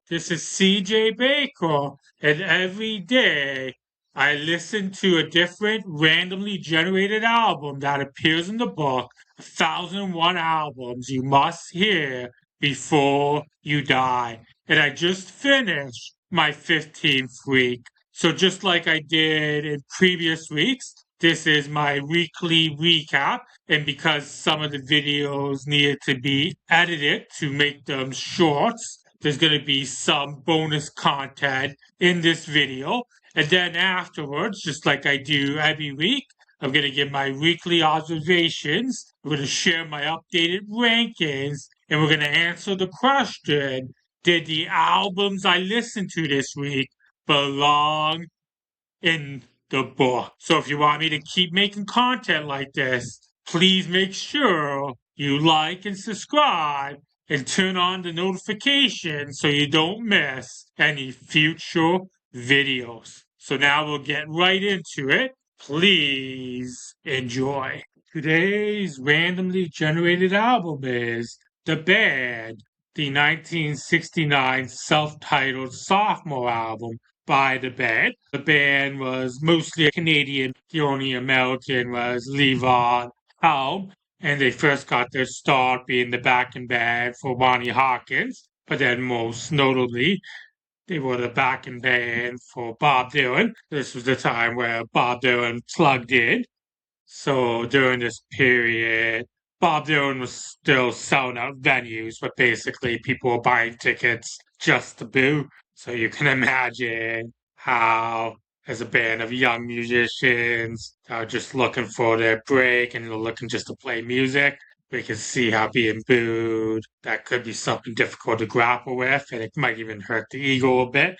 This is CJ Baker, and every day I listen to a different randomly generated album that appears in the book, 1001 Albums You Must Hear Before You Die. And I just finished my 15th week. So just like I did in previous weeks, this is my weekly recap. And because some of the videos needed to be edited to make them shorts, there's going to be some bonus content in this video. And then afterwards, just like I do every week, I'm going to give my weekly observations. We're going to share my updated rankings, and we're going to answer the question, did the albums I listened to this week belong in the book? So if you want me to keep making content like this, please make sure you like and subscribe and turn on the notifications so you don't miss any future videos. So now we'll get right into it. Please enjoy. Today's randomly generated album is The Band, the 1969 self-titled sophomore album by the band. The band was mostly Canadian. The only American was Levon Helm, and they first got their start being the backing band for Ronnie Hawkins. But then, most notably, they were the backing band for Bob Dylan. This was the time where Bob Dylan plugged in. So during this period, Bob Dylan was still selling out venues, but basically people were buying tickets just to boo. So you can imagine how, as a band of young musicians that are just looking for their break and they're looking just to play music, we can see how being booed, that could be something difficult to grapple with, and it might even hurt the ego a bit.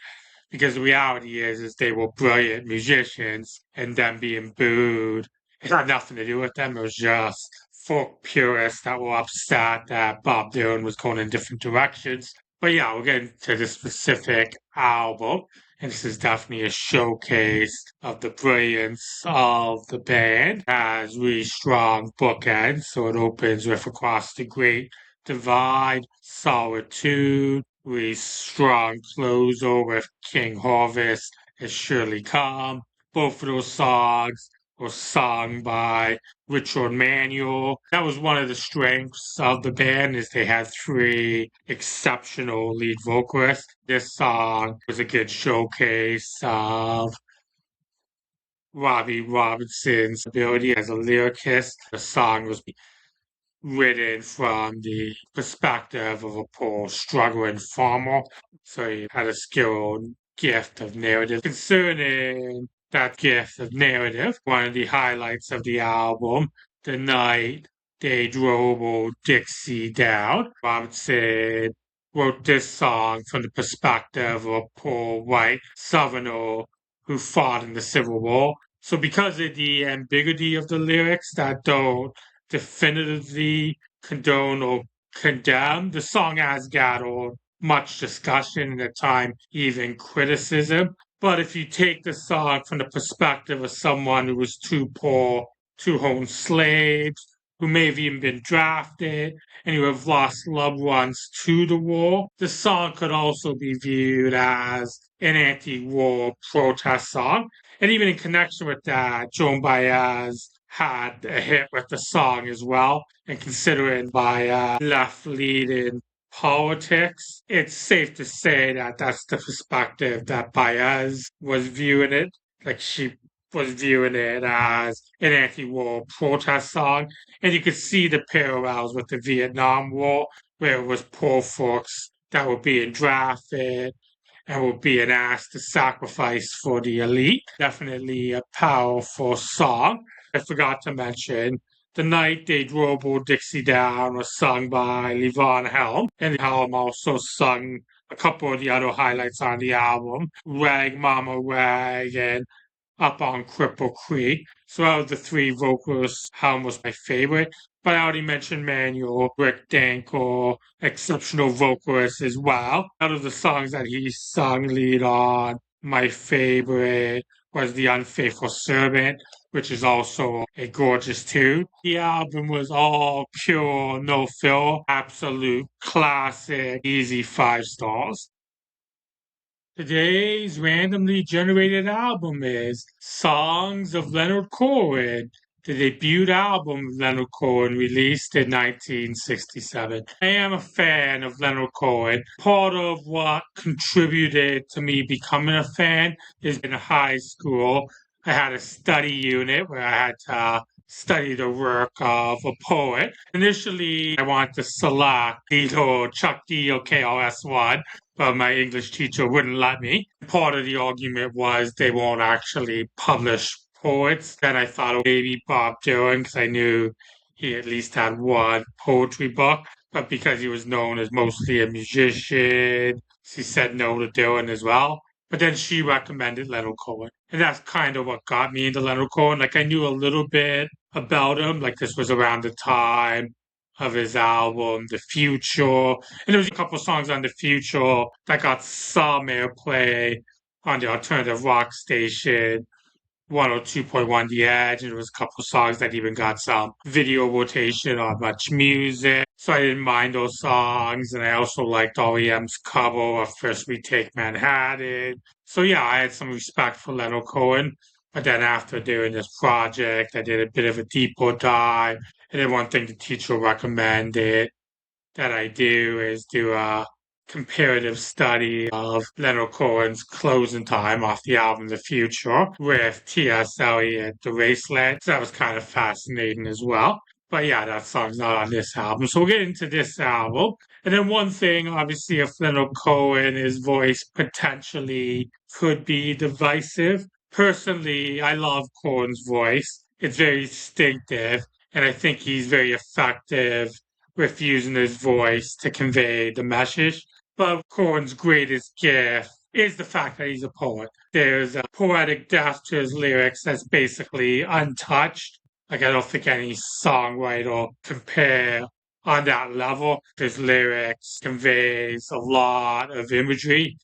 Because the reality is they were brilliant musicians, and them being booed, it had nothing to do with them. It was just folk purists that were upset that Bob Dylan was going in different directions. But yeah, we'll get into the specific album. And this is definitely a showcase of the brilliance of the band. It has really strong bookends. So it opens with Across the Great Divide, Solitude, really strong closer with King Harvest and Surely Come. Both of those songs were sung by Richard Manuel. That was one of the strengths of the band is they had three exceptional lead vocalists. This song was a good showcase of Robbie Robinson's ability as a lyricist. The song was written from the perspective of a poor struggling farmer. So he had a skilled gift of narrative. Concerning that gift of narrative, one of the highlights of the album, the night they drove old Dixie down, Robinson wrote this song from the perspective of a poor white southerner who fought in the Civil War. So because of the ambiguity of the lyrics that don't definitively condone or condemn, the song has gathered much discussion and at times even criticism. But if you take the song from the perspective of someone who was too poor to own slaves, who may have even been drafted, and who have lost loved ones to the war, the song could also be viewed as an anti-war protest song. And even in connection with that, Joan Baez had a hit with the song as well. And considering left-leaning politics, it's safe to say that that's the perspective that Baez was viewing it. Like she was viewing it as an anti-war protest song. And you could see the parallels with the Vietnam War, where it was poor folks that were being drafted and were being asked to sacrifice for the elite. Definitely a powerful song. I forgot to mention The Night They Drove Old Dixie Down was sung by Levon Helm, and Helm also sung a couple of the other highlights on the album, Rag Mama Rag and Up on Cripple Creek. So out of the three vocalists, Helm was my favorite. But I already mentioned Manuel, Rick Danko, exceptional vocalist as well. Out of the songs that he sung lead on, my favorite was The Unfaithful Servant, which is also a gorgeous tune. The album was all pure, no fill, absolute classic, easy 5 stars. Today's randomly generated album is Songs of Leonard Cohen, the debut album of Leonard Cohen released in 1967. I am a fan of Leonard Cohen. Part of what contributed to me becoming a fan is in high school. I had a study unit where I had to study the work of a poet. Initially, I wanted to select Chuck D.O.K.O.S.1, but my English teacher wouldn't let me. Part of the argument was they won't actually publish poets. Then I thought, oh, maybe Bob Dylan, because I knew he at least had one poetry book. But because he was known as mostly a musician, she said no to Dylan as well. But then she recommended Leonard Cohen. And that's kind of what got me into Leonard Cohen. Like I knew a little bit about him. Like this was around the time of his album, The Future. And there was a couple songs on The Future that got some airplay on the alternative rock station 102.1 The Edge, and there was a couple songs that even got some video rotation on Much Music. So I didn't mind those songs, and I also liked R.E.M's cover of First We Take Manhattan. So yeah, I had some respect for Leonard Cohen. But then after doing this project, I did a bit of a deeper dive. And then one thing the teacher recommended that I do is do a comparative study of Leonard Cohen's Closing Time off the album The Future with T.S. Eliot, The Raceland. So that was kind of fascinating as well. But yeah, that song's not on this album. So we'll get into this album. And then one thing, obviously, if Leonard Cohen, his voice potentially could be divisive. Personally, I love Cohen's voice. It's very distinctive, and I think he's very effective with using his voice to convey the message. But Cohen's greatest gift is the fact that he's a poet. There's a poetic depth to his lyrics that's basically untouched. Like I don't think any songwriter compare on that level. His lyrics conveys a lot of imagery.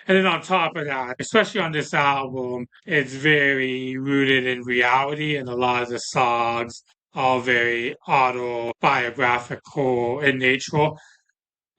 And then on top of that, especially on this album, it's very rooted in reality, and a lot of the songs are very autobiographical in nature.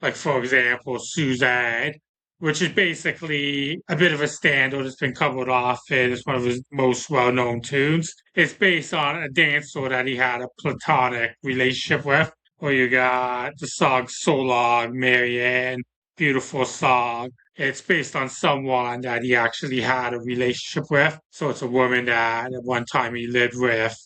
Like, for example, Suzanne, which is basically a bit of a standard. It's been covered often. It's one of his most well known tunes. It's based on a dancer that he had a platonic relationship with. Or you got the song So Long, Marianne, beautiful song. It's based on someone that he actually had a relationship with. So it's a woman that at one time he lived with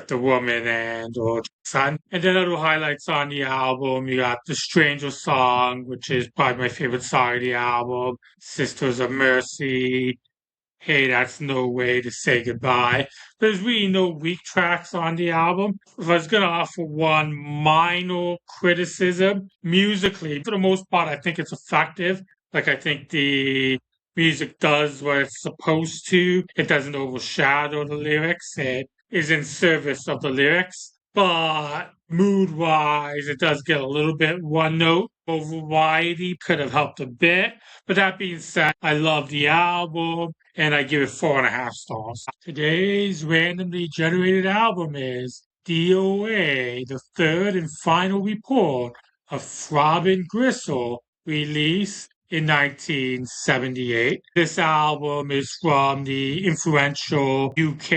the woman and or son. And then other highlights on the album, you got The Stranger Song, which is probably my favorite song of the album, Sisters of Mercy, Hey, That's No Way to Say Goodbye. There's really no weak tracks on the album. If I was going to offer one minor criticism, musically, for the most part, I think it's effective. Like, I think the music does what it's supposed to. It doesn't overshadow the lyrics. It is in service of the lyrics. But mood wise, it does get a little bit one note. Variety could have helped a bit. But that being said, I love the album and I give it 4.5 stars. Today's randomly generated album is D.O.A, the third and final report of Throbbing Gristle, released in 1978. This album is from the influential UK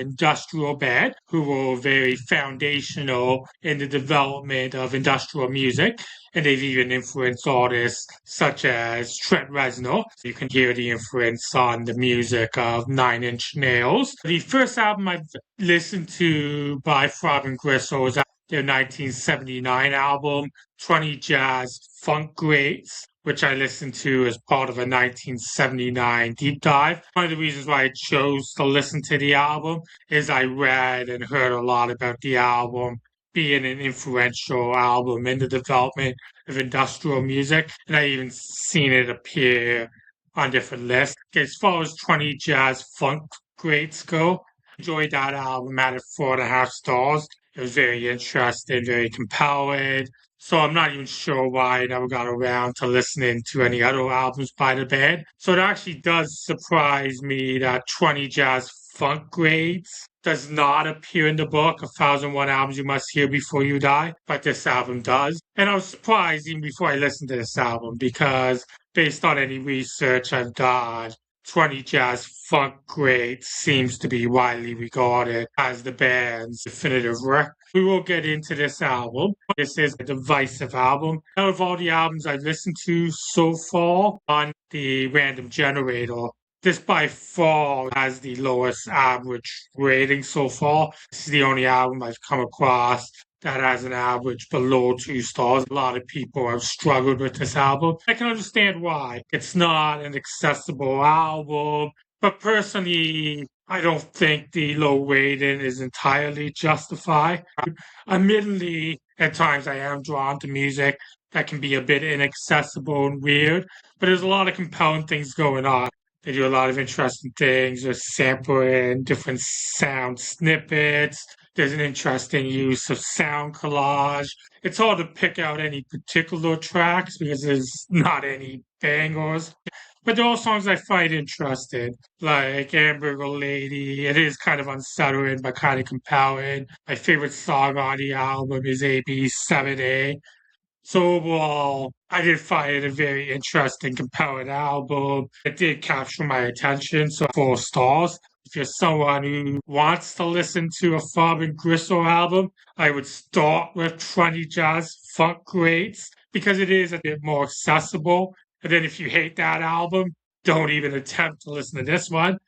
industrial band who were very foundational in the development of industrial music. And they've even influenced artists such as Trent Reznor. You can hear the influence on the music of Nine Inch Nails. The first album I've listened to by Throbbing Gristle was their 1979 album, 20 Jazz Funk Greats, which I listened to as part of a 1979 deep dive. One of the reasons why I chose to listen to the album is I read and heard a lot about the album being an influential album in the development of industrial music, and I even seen it appear on different lists. As far as 20 Jazz Funk Greats go, enjoyed that album at 4.5 stars. It was very interesting, very compelling. So I'm not even sure why I never got around to listening to any other albums by the band. So it actually does surprise me that 20 Jazz Funk Grades does not appear in the book, 1001 Albums You Must Hear Before You Die, but this album does. And I was surprised even before I listened to this album because based on any research I've done, 20 Jazz Funk Grades seems to be widely regarded as the band's definitive work. We will get into this album. This is a divisive album. Out of all the albums I've listened to so far on the random generator, this by far has the lowest average rating so far. This is the only album I've come across that has an average below 2 stars. A lot of people have struggled with this album. I can understand why. It's not an accessible album, but personally, I don't think the low rating is entirely justified. Admittedly, at times I am drawn to music that can be a bit inaccessible and weird, but there's a lot of compelling things going on. They do a lot of interesting things with sampling different sound snippets. There's an interesting use of sound collage. It's hard to pick out any particular tracks because there's not any bangers. But there are songs I find interesting, like Hamburger Lady. It is kind of unsettling, but kind of compelling. My favorite song on the album is AB7A. So overall, I did find it a very interesting, compelling album. It did capture my attention, so 4 stars. If you're someone who wants to listen to a Throbbing Gristle album, I would start with 20 Jazz Funk Greats because it is a bit more accessible. And then if you hate that album, don't even attempt to listen to this one.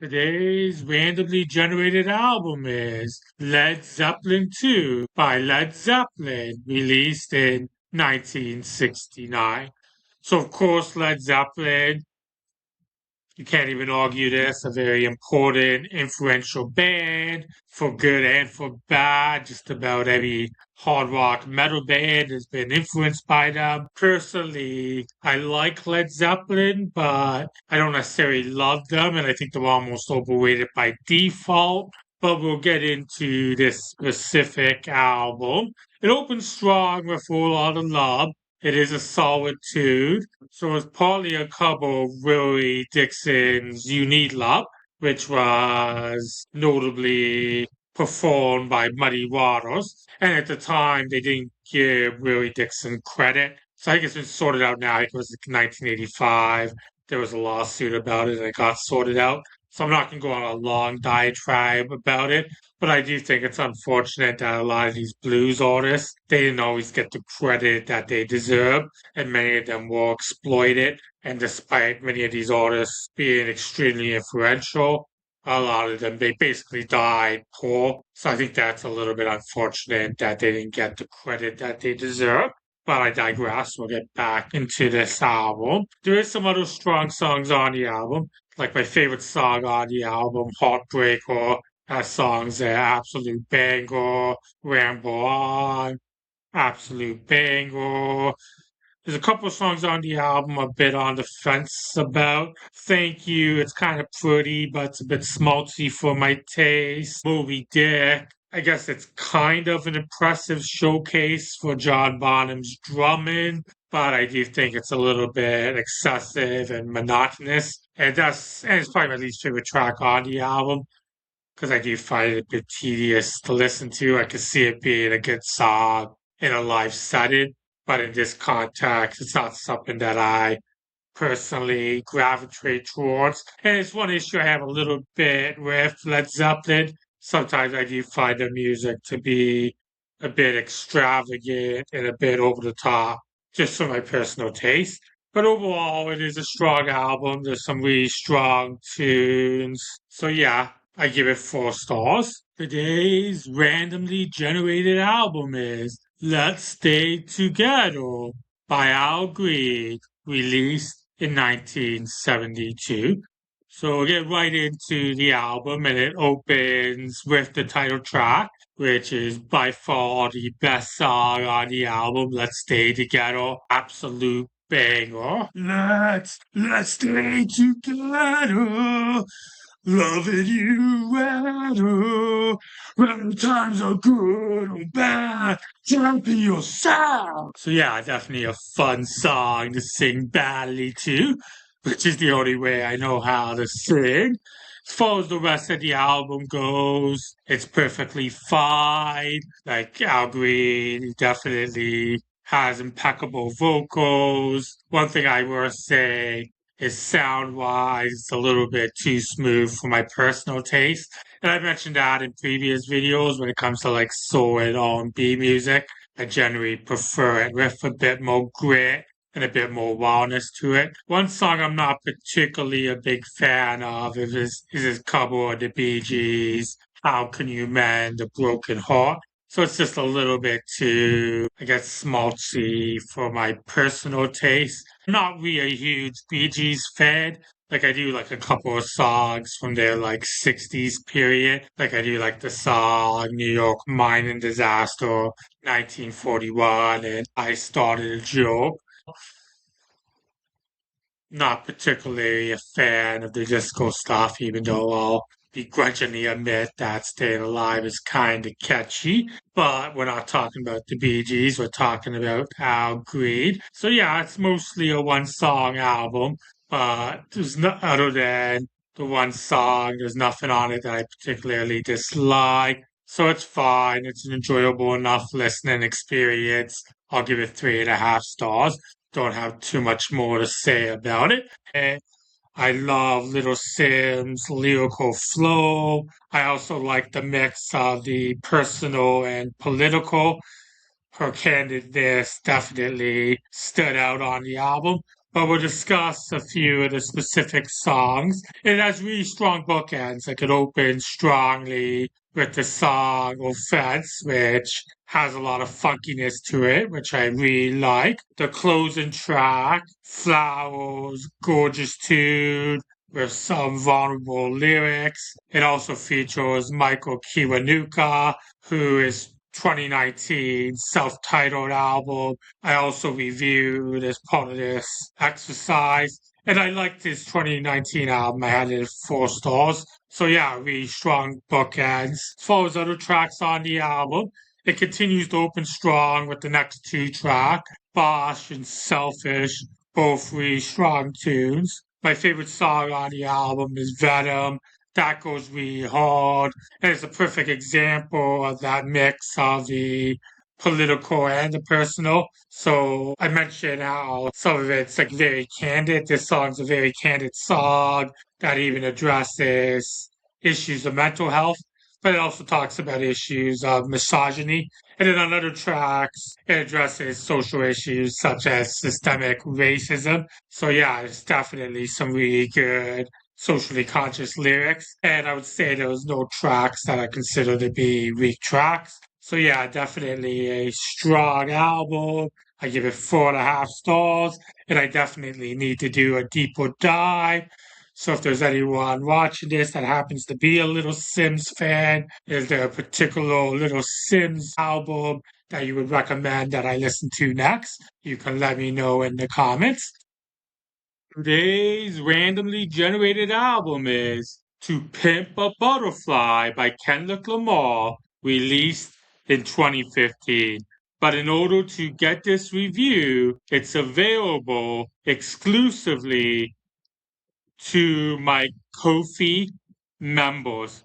Today's randomly generated album is Led Zeppelin II by Led Zeppelin, released in 1969. So, of course, Led Zeppelin, you can't even argue this, a very important, influential band for good and for bad. Just about every hard rock metal band has been influenced by them. Personally, I like Led Zeppelin, but I don't necessarily love them, and I think they're almost overrated by default. But we'll get into this specific album. It opens strong with a lot of love. It is a solid tune. So it's partly a cover of Willie Dixon's You Need Love, which was notably performed by Muddy Waters. And at the time, they didn't give Willie Dixon credit. So I guess it's sorted out now. It was 1985. There was a lawsuit about it and it got sorted out. So I'm not going to go on a long diatribe about it. But I do think it's unfortunate that a lot of these blues artists, they didn't always get the credit that they deserve, and many of them were exploited. And despite many of these artists being extremely influential, a lot of them, they basically died poor. So I think that's a little bit unfortunate that they didn't get the credit that they deserve. But I digress. We'll get back into this album. There is some other strong songs on the album, like my favorite song on the album, Heartbreaker. That song's an absolute banger. Ramble On, absolute banger. There's a couple of songs on the album I'm a bit on the fence about. Thank You, it's kind of pretty, but it's a bit schmaltzy for my taste. Moby Dick, I guess it's kind of an impressive showcase for John Bonham's drumming, but I do think it's a little bit excessive and monotonous. And it's probably my least favorite track on the album because I do find it a bit tedious to listen to. I could see it being a good song in a live setting, but in this context, it's not something that I personally gravitate towards. And it's one issue I have a little bit with Led Zeppelin. Sometimes I do find the music to be a bit extravagant and a bit over the top, just for my personal taste. But overall, it is a strong album. There's some really strong tunes. So yeah, I give it 4 stars. Today's randomly generated album is Let's Stay Together by Al Green, released in 1972. So we'll get right into the album, and it opens with the title track, which is by far the best song on the album, Let's Stay Together. Absolute banger. Let's stay together. Loving you better. When times are good or bad, champion yourself. So yeah, definitely a fun song to sing badly to, which is the only way I know how to sing. As far as the rest of the album goes, it's perfectly fine. Like Al Green definitely has impeccable vocals. One thing I will say is sound wise, it's a little bit too smooth for my personal taste. And I mentioned that in previous videos when it comes to like soul and R&B music. I generally prefer it with a bit more grit and a bit more wildness to it. One song I'm not particularly a big fan of is his cover of the Bee Gees, How Can You Mend a Broken Heart? So it's just a little bit too, I guess, smaltzy for my personal taste. I'm not really a huge Bee Gees fan. Like I do like a couple of songs from their like 60s period. Like I do like the song New York Mining Disaster, 1941, and I Started a Joke. Not particularly a fan of the disco stuff, even though I'll begrudgingly admit that Staying Alive is kind of catchy. But we're not talking about the Bee Gees, we're talking about Al Green. So yeah, it's mostly a one-song album, but there's no other than the one song, there's nothing on it that I particularly dislike. So it's fine. It's an enjoyable enough listening experience. I'll give it 3.5 stars. Don't have too much more to say about it. And I love Little Simz' lyrical flow. I also like the mix of the personal and political. Her candidness definitely stood out on the album. But we'll discuss a few of the specific songs. It has really strong bookends. Like it opens strongly with the song Offense, which has a lot of funkiness to it, which I really like. The closing track, Flowers, gorgeous tune with some vulnerable lyrics. It also features Michael Kiwanuka, who is 2019 self-titled album. I also reviewed as part of this exercise. And I liked his 2019 album. I had it at 4 stars. So yeah, really strong bookends. As far as other tracks on the album, it continues to open strong with the next two tracks, Bosch and Selfish, both really strong tunes. My favorite song on the album is Venom. That goes really hard. And it's a perfect example of that mix of the political and the personal. So I mentioned how some of it's like very candid. This song's a very candid song that even addresses issues of mental health, but it also talks about issues of misogyny. And then on other tracks, it addresses social issues such as systemic racism. So yeah, it's definitely some really good socially conscious lyrics. And I would say there was no tracks that I consider to be weak tracks. So yeah, definitely a strong album. I give it 4.5 stars, and I definitely need to do a deeper dive. So if there's anyone watching this that happens to be a Little Simz fan, is there a particular Little Simz album that you would recommend that I listen to next? You can let me know in the comments. Today's randomly generated album is To Pimp a Butterfly by Kendrick Lamar, released in 2015. But in order to get this review, it's available exclusively to my Ko-fi members.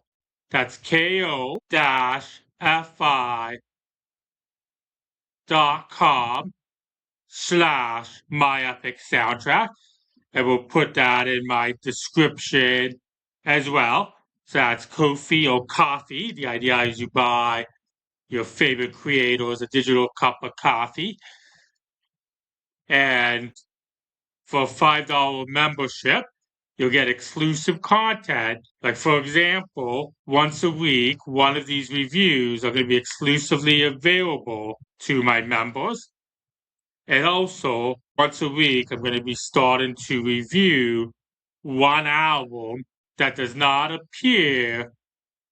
That's ko-fi.com/myepicsoundtrack. I will put that in my description as well. So that's Ko-fi or coffee. The idea is you buy your favorite creators a digital cup of coffee. And for a $5 membership, you'll get exclusive content. Like, for example, once a week, one of these reviews are going to be exclusively available to my members. And also, once a week, I'm going to be starting to review one album that does not appear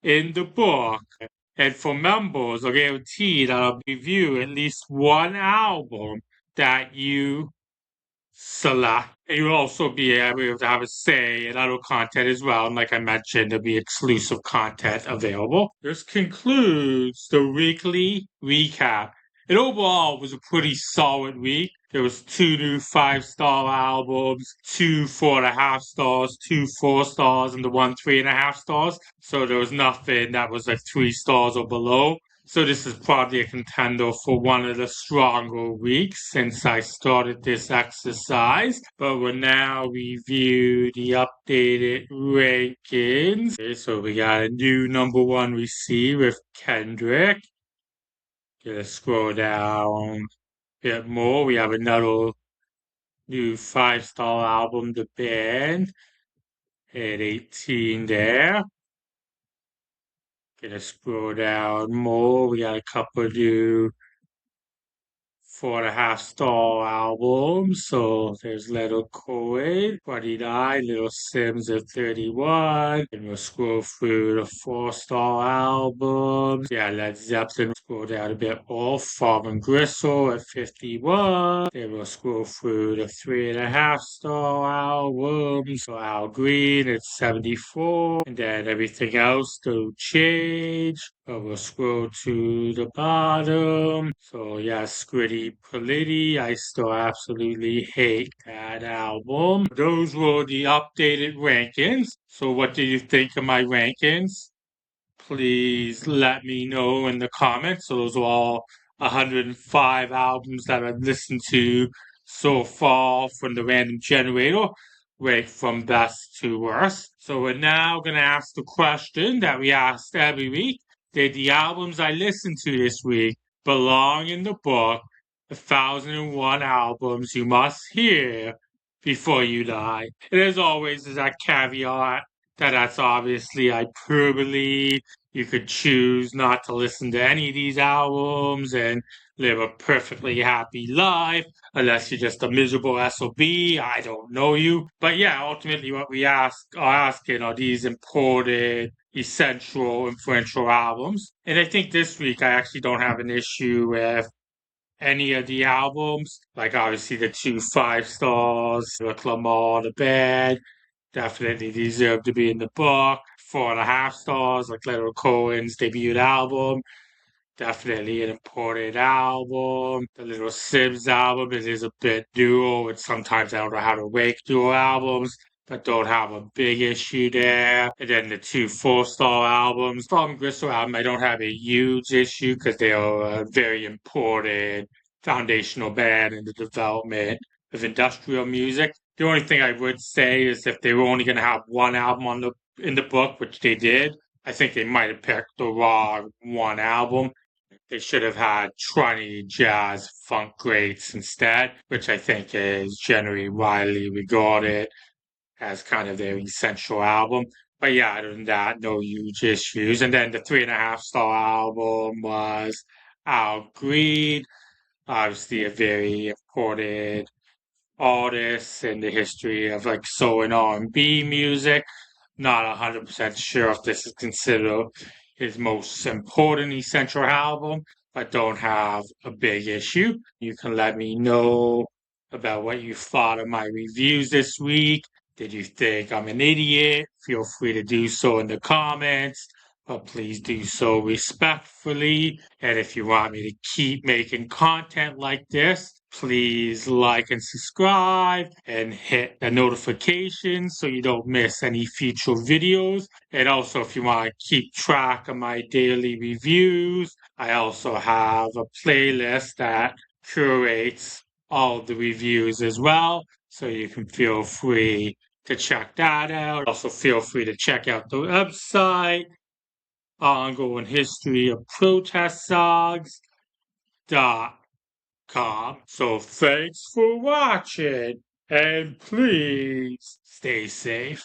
in the book. And for members, I guarantee that I'll review at least one album that you select. And you'll also be able to have a say in other content as well. And like I mentioned, there'll be exclusive content available. This concludes the weekly recap. And overall, it was a pretty solid week. There was two new 5-star albums, two 4.5 stars, two 4 stars, and the one 3.5 stars. So there was nothing that was like 3 stars or below. So this is probably a contender for one of the stronger weeks since I started this exercise. But we'll now review the updated rankings. Okay, so we got a new number one receipt with Kendrick. Gonna scroll down a bit more. We have another new 5-star album, The Band, at 18 there. Gonna scroll down more. We got a couple new 4.5 star albums. So there's Little Cohen, 29, Little Simz at 31. And we'll scroll through the 4-star albums. Yeah, Led Zeppelin, scroll down a bit more. Throbbing Gristle at 51. Then we'll scroll through the 3.5 star albums. So Al Green at 74. And then everything else don't change. We'll scroll to the bottom. So yeah, Squiddy Polity. I still absolutely hate that album. Those were the updated rankings. So what do you think of my rankings? Please let me know in the comments. So those are all 105 albums that I've listened to so far from the random generator, right from best to worst. So we're now going to ask the question that we asked every week. Did the albums I listened to this week belong in the book, 1001 albums you must hear before you die? And as always, is that caveat that's obviously hyperbole. You could choose not to listen to any of these albums and live a perfectly happy life, unless you're just a miserable SOB. I don't know you. But yeah, ultimately what we are asking are these important, essential, influential albums. And I think this week I actually don't have an issue with any of the albums. Like obviously the two 5 stars, with Lamar, The Band, definitely deserve to be in the book. 4.5 stars, like Leonard Cohen's debut album. Definitely an important album. The little Simz album, it is a bit duo, and sometimes I don't know how to rank duo albums, but don't have a big issue there. And then the two 4-star albums. From Gristle album, I don't have a huge issue because they are a very important foundational band in the development of industrial music. The only thing I would say is if they were only going to have one album in the book, which they did, I think they might have picked the wrong one album. They should have had 20 jazz funk greats instead, which I think is generally widely regarded as kind of their essential album. But yeah, other than that, no huge issues. And then the 3.5 star album was Al Green, obviously a very important artist in the history of like soul and R&B music. Not 100% sure if this is considered his most important essential album, but don't have a big issue. You can let me know about what you thought of my reviews this week. Did you think I'm an idiot? Feel free to do so in the comments, but please do so respectfully. And if you want me to keep making content like this, please like and subscribe and hit the notifications so you don't miss any future videos. And also, if you want to keep track of my daily reviews, I also have a playlist that curates all the reviews as well. So you can feel free to check that out. Also, feel free to check out the website, Ongoing History of Protest Songs. So thanks for watching, and please stay safe.